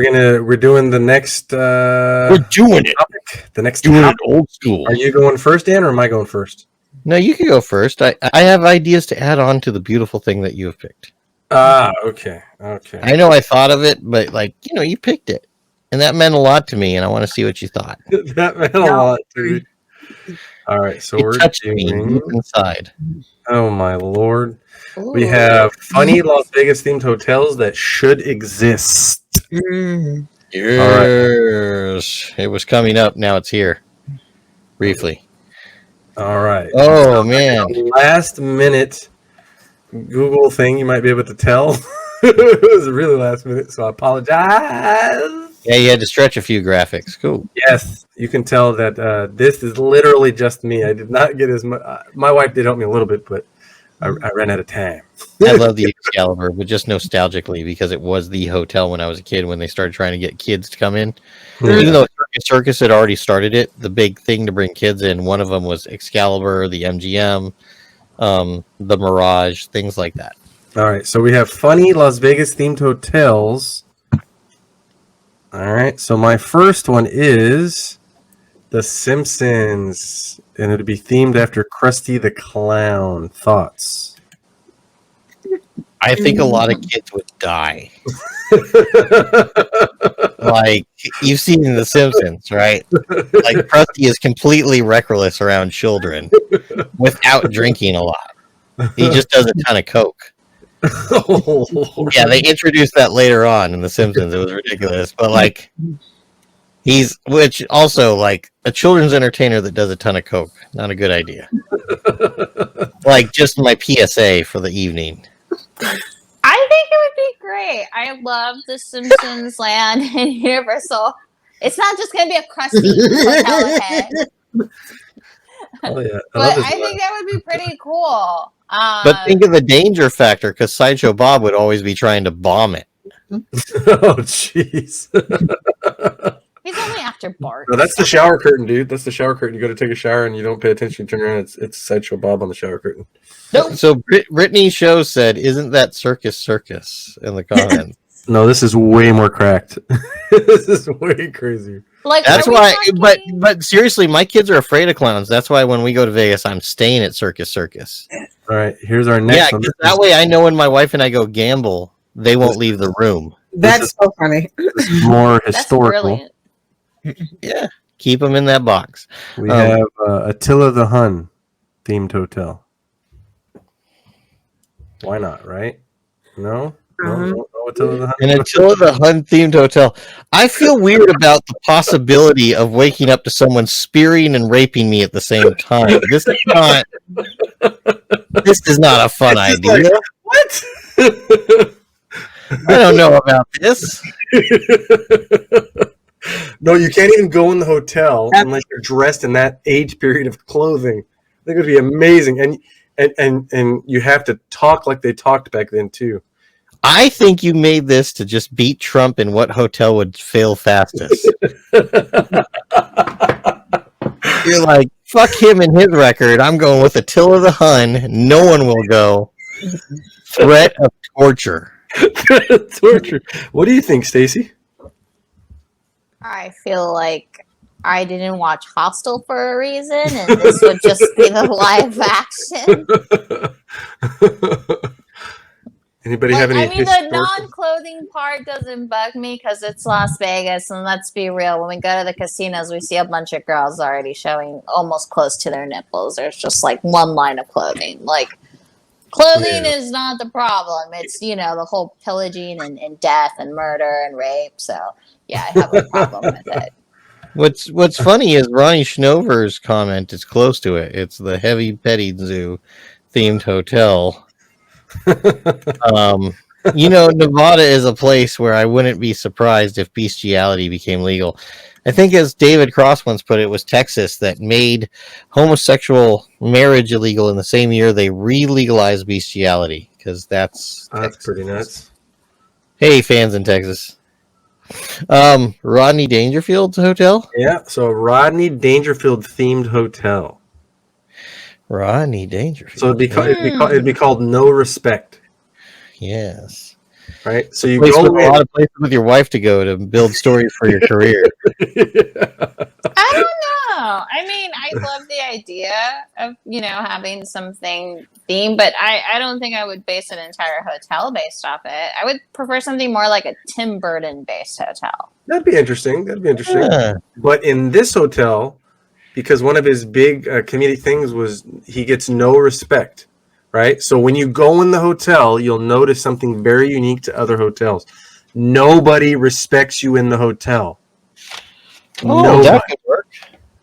We're doing the next. We're doing it. Topic. The next doing topic. it old school. Are you going first, Dan, or am I going first? No, you can go first. I have ideas to add on to the beautiful thing that you have picked. Okay. I know I thought of it, but you picked it, and that meant a lot to me. And I want to see what you thought. That meant a lot to me. All right, so we're touched doing me deep inside. Oh my lord! Ooh. We have funny Las Vegas themed hotels that should exist. Yes, it was coming up. Now it's here. Briefly. All right. Oh man! Last minute Google thing. You might be able to tell. It was really last minute, so I apologize. Yeah, you had to stretch a few graphics. Cool. Yes, you can tell that this is literally just me. I did not get as much. My wife did help me a little bit, but I ran out of time. I love the Excalibur, but just nostalgically because it was the hotel when I was a kid when they started trying to get kids to come in. Yeah. Even though Circus had already started it, the big thing to bring kids in, one of them was Excalibur, the MGM, the Mirage, things like that. All right, so we have funny Las Vegas themed hotels. All right, so my first one is The Simpsons, and it'll be themed after Krusty the Clown. Thoughts? I think a lot of kids would die. Like, you've seen The Simpsons, right? Like, Krusty is completely reckless around children without drinking a lot. He just does a ton of Coke. Oh, Lord. Yeah, they introduced that later on in The Simpsons. It was ridiculous. But, which also, a children's entertainer that does a ton of Coke. Not a good idea. Just my PSA for the evening. I think it would be great. I love the Simpsons land and Universal. It's not just going to be a crusty hotel ahead. Oh, yeah. But I think that would be pretty cool. But think of the danger factor, because Sideshow Bob would always be trying to bomb it. Oh, jeez. He's only after Bart. No, that's the shower curtain, dude. That's the shower curtain. You go to take a shower and you don't pay attention. You turn around, it's Sideshow Bob on the shower curtain. Nope. So Brittany Show said, "Isn't that Circus in the comments?" No, this is way more cracked. This is way crazier. That's why. But seriously, my kids are afraid of clowns. That's why when we go to Vegas, I'm staying at Circus. All right, here's our next one. That way I know when my wife and I go gamble, they won't leave the room. That's so funny. This is more historical. That's brilliant. Yeah, keep them in that box. We have Attila the Hun themed hotel. Why not, right? No, Attila the Hun. And Attila the Hun themed hotel. I feel weird about the possibility of waking up to someone spearing and raping me at the same time. This is not a fun idea. What? I don't know about this. No, you can't even go in the hotel unless you're dressed in that age period of clothing. I think it would be amazing, and you have to talk like they talked back then too. I think you made this to just beat Trump in what hotel would fail fastest. You're like, fuck him and his record. I'm going with Attila the Hun. No one will go. Threat of torture. Torture. What do you think, Stacy? I feel like I didn't watch Hostel for a reason, and this would just be the live action. Anybody have any? The non-clothing part doesn't bug me because it's Las Vegas, and let's be real, when we go to the casinos, we see a bunch of girls already showing almost close to their nipples. There's just one line of clothing. Clothing is not the problem. It's, the whole pillaging and death and murder and rape. So, yeah, I have a problem with it. What's funny is Ronnie Schnover's comment is close to it. It's the Heavy Petting Zoo themed hotel. Nevada is a place where I wouldn't be surprised if bestiality became legal. I think, as David Cross once put it, was Texas that made homosexual marriage illegal in the same year they re-legalized bestiality, because that's pretty nuts. Hey, fans in Texas. Rodney Dangerfield's hotel? Yeah, so Rodney Dangerfield themed hotel. Rodney Dangerfield. So it'd be called No Respect. Yes. right? So you Place go with a in. lot of places with your wife to go to build stories for your career. I don't know. I mean, I love the idea of, having something themed, but I don't think I would base an entire hotel based off it. I would prefer something more like a Tim Burton based hotel. That'd be interesting. Yeah. But in this hotel, because one of his big comedic things was he gets no respect, right? So when you go in the hotel, you'll notice something very unique to other hotels. Nobody respects you in the hotel. Oh, Nobody. that could work.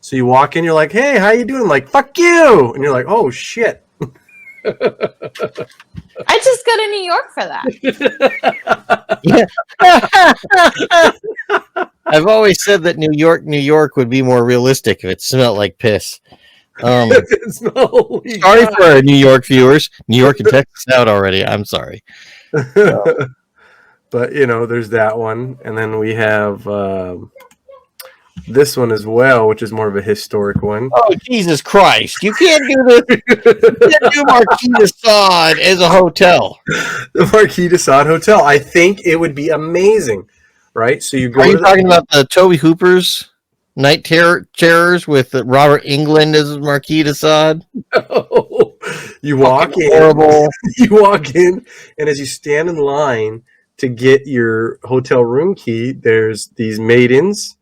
So you walk in, you're like, "Hey, how you doing?" Like, "Fuck you," and you're like, "Oh shit." I just go to New York for that. I've always said that New York would be more realistic if it smelled like piss. Sorry for our New York viewers. New York and Texas out already. I'm sorry. But there's that one, and then we have this one as well, which is more of a historic one. Oh, Jesus Christ. You can't do this. You can't do Marquis de Sade as a hotel. The Marquis de Sade Hotel. I think it would be amazing, right? So you go. Are you talking about the Toby Hooper's Night Terrors with Robert Englund as Marquis de Sade? No. You walk in. Horrible. You walk in, and as you stand in line to get your hotel room key, there's these maidens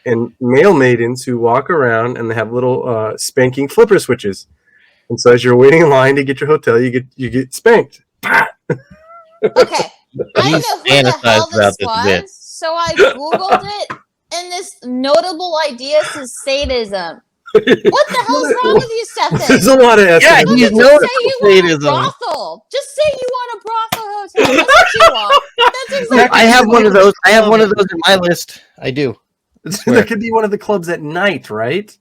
and male maidens who walk around, and they have little spanking flipper switches. And so as you're waiting in line to get your hotel, you get spanked. Okay, I know who the hell this was, so I googled it, and this notable idea is sadism. What the hell's wrong with you, Stefan? There's a lot of yeah, he's notable sadism. Brothel. Just say you want a brothel hotel. That's what you want. That's exactly. I have one of those. I have one of those in my list. I do. That could be one of the clubs at night, right? It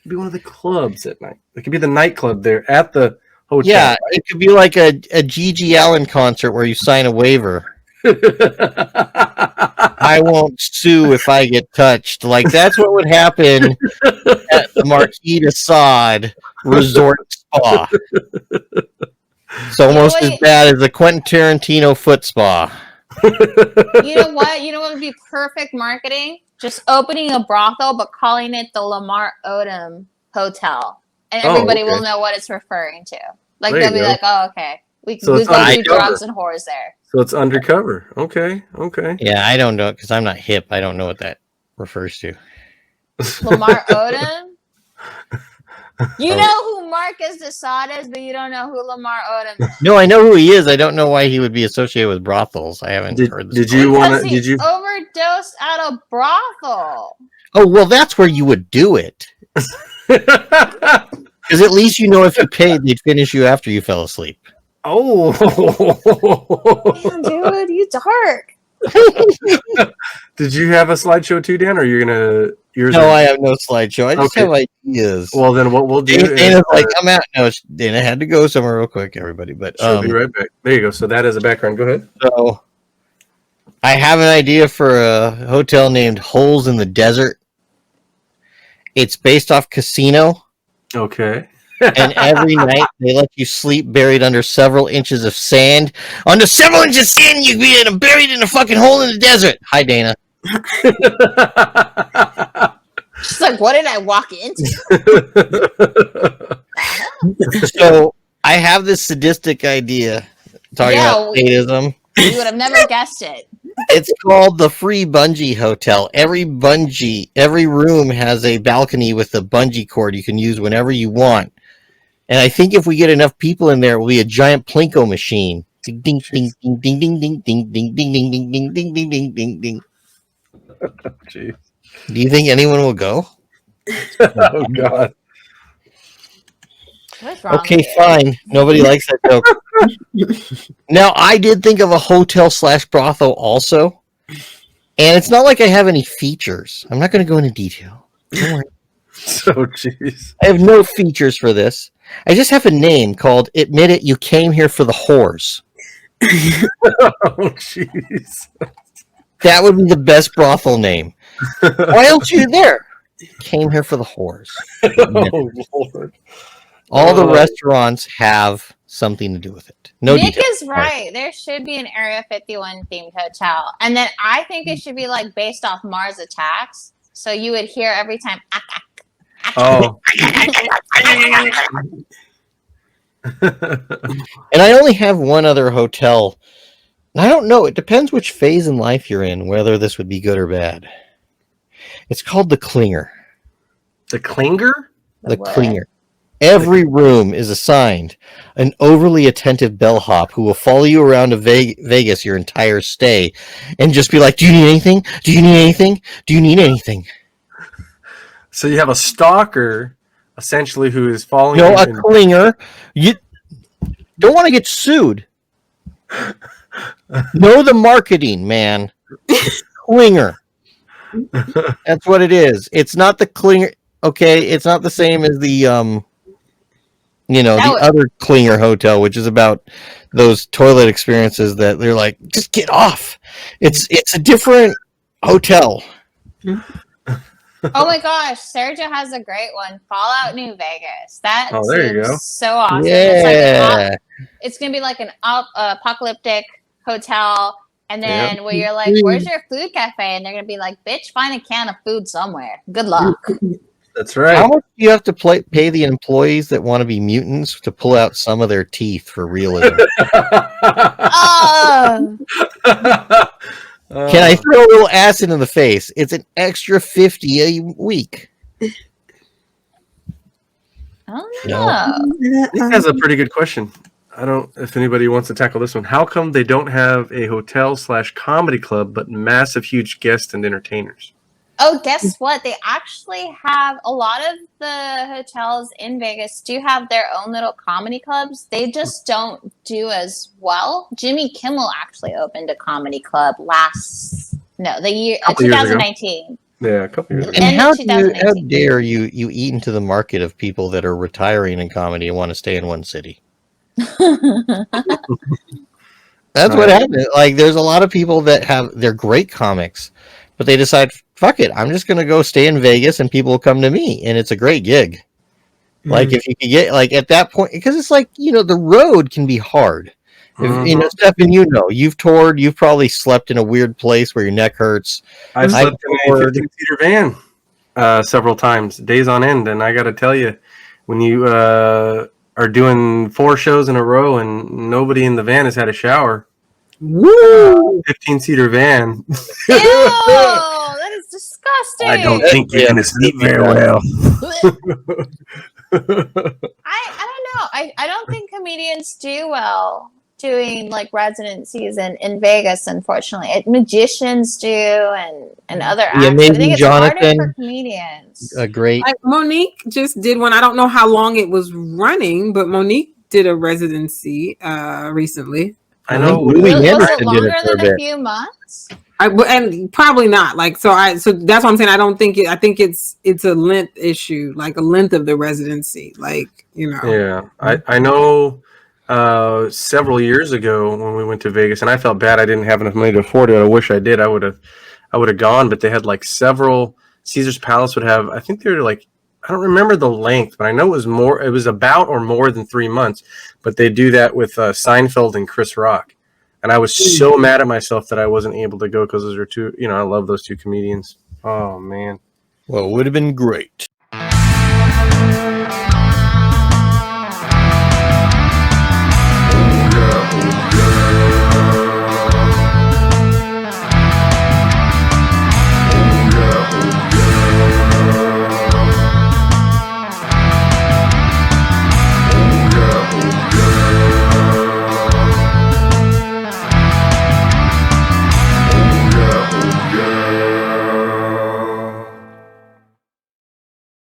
could be one of the clubs at night. It could be the nightclub there at the hotel. Yeah, right? it could be like a G.G. Allen concert where you sign a waiver. I won't sue if I get touched. Like, that's what would happen at the Marquis de Sade Resort Spa. It's almost as bad as the Quentin Tarantino foot spa. You know what? You know what would be perfect marketing? Just opening a brothel, but calling it the Lamar Odom Hotel. And everybody will know what it's referring to. Like, they'll be like, oh, okay. We go do drugs and whores there. So it's undercover. Okay. Yeah, I don't know because I'm not hip. I don't know what that refers to. Lamar Odom? You know who Marcus de Sade is, but you don't know who Lamar Odom is. No, I know who he is. I don't know why he would be associated with brothels. I haven't heard this. Did you overdosed at a brothel? Oh, well, that's where you would do it. Because at least you know if you paid, they'd finish you after you fell asleep. Oh. Damn, dude, you dark. Did you have a slideshow too, Dan, or you're gonna? No, I have no slideshow. I just have ideas. Well, then what we'll do Dana's like, I'm out. No, Dana had to go somewhere real quick, everybody. But she'll be right back. There you go. So that is a background. Go ahead. So I have an idea for a hotel named Holes in the Desert. It's based off Casino. Okay. And every night they let you sleep buried under several inches of sand. Under several inches of sand, you be buried in a fucking hole in the desert. Hi, Dana. She's like, what did I walk into? So I have this sadistic idea talking about sadism. You would have never guessed it. It's called the Free Bungee Hotel. Every room has a balcony with a bungee cord you can use whenever you want. And I think if we get enough people in there, it will be a giant Plinko machine. Ding ding ding ding ding ding ding ding ding ding ding ding ding ding ding ding ding ding. Jeez. Do you think anyone will go? Oh God. What's wrong? Okay, fine. Nobody likes that joke. Now, I did think of a hotel/brothel also, and it's not like I have any features. I'm not going to go into detail. Don't worry. So, jeez. I have no features for this. I just have a name called "Admit It, You Came Here for the Whores." Oh, jeez. That would be the best brothel name. Why else are you there? Came here for the whores. Oh, Lord. All the restaurants have something to do with it. No Nick details. is right. There should be an Area 51 themed hotel. And then I think it should be like based off Mars Attacks. So you would hear every time. Oh. And I only have one other hotel. And I don't know. It depends which phase in life you're in, whether this would be good or bad. It's called the Klinger. The Klinger? The Klinger. Every room is assigned an overly attentive bellhop who will follow you around to Vegas your entire stay and just be like, do you need anything? Do you need anything? Do you need anything? So you have a stalker, essentially, who is following you. you. A Klinger. You don't want to get sued. Know the marketing, man. Klinger. That's what it is. It's not the Klinger. Okay, it's not the same as the other Klinger hotel, which is about those toilet experiences that they're like, just get off. It's a different hotel. Oh my gosh, Sergio has a great one. Fallout New Vegas. That there you go. So awesome. Yeah. It's gonna be like an apocalyptic hotel, and then where you're like, where's your food cafe? And they're gonna be like, bitch, find a can of food somewhere. Good luck. That's right. How much do you have to pay the employees that want to be mutants to pull out some of their teeth for realism? Can I throw a little acid in the face? It's an extra $50 a week. Oh no. Nick has a pretty good question. I don't if anybody wants to tackle this one. How come they don't have a hotel/comedy club but massive huge guests and entertainers? Oh, guess what? They actually have a lot of the hotels in Vegas do have their own little comedy clubs. They just don't do as well. Jimmy Kimmel actually opened a comedy club the year 2019. Yeah, a couple years ago. And how dare you eat into the market of people that are retiring in comedy and want to stay in one city? That's what happened. Like, there's a lot of people that they're great comics, but they decide, fuck it, I'm just going to go stay in Vegas and people will come to me. And it's a great gig. Mm-hmm. Like, if you could get, like, at that point, because it's like, the road can be hard. If, Stefan, you've toured, you've probably slept in a weird place where your neck hurts. I slept in a 15-seater van several times, days on end. And I got to tell you, when you are doing 4 shows in a row and nobody in the van has had a shower, woo! 15-seater van. Ew, that is disgusting. I don't think you're going to sleep very well. I don't know. I don't think comedians do well doing like residencies in Vegas, unfortunately. Magicians do and other actors. I think it's harder for comedians. A great Monique just did one. I don't know how long it was running, but Monique did a residency recently. I know. Was it longer than a few months? And probably not. Like so that's what I'm saying. I don't think I think it's a length issue, like a length of the residency. Like, Yeah. I know several years ago when we went to Vegas, and I felt bad I didn't have enough money to afford it. I wish I did. I would have gone, but they had like several. Caesar's Palace would have, I think they were like, I don't remember the length, but I know it was about or more than 3 months, but they do that with Seinfeld and Chris Rock. And I was so mad at myself that I wasn't able to go because those are two, I love those two comedians. Oh man. Well, it would have been great.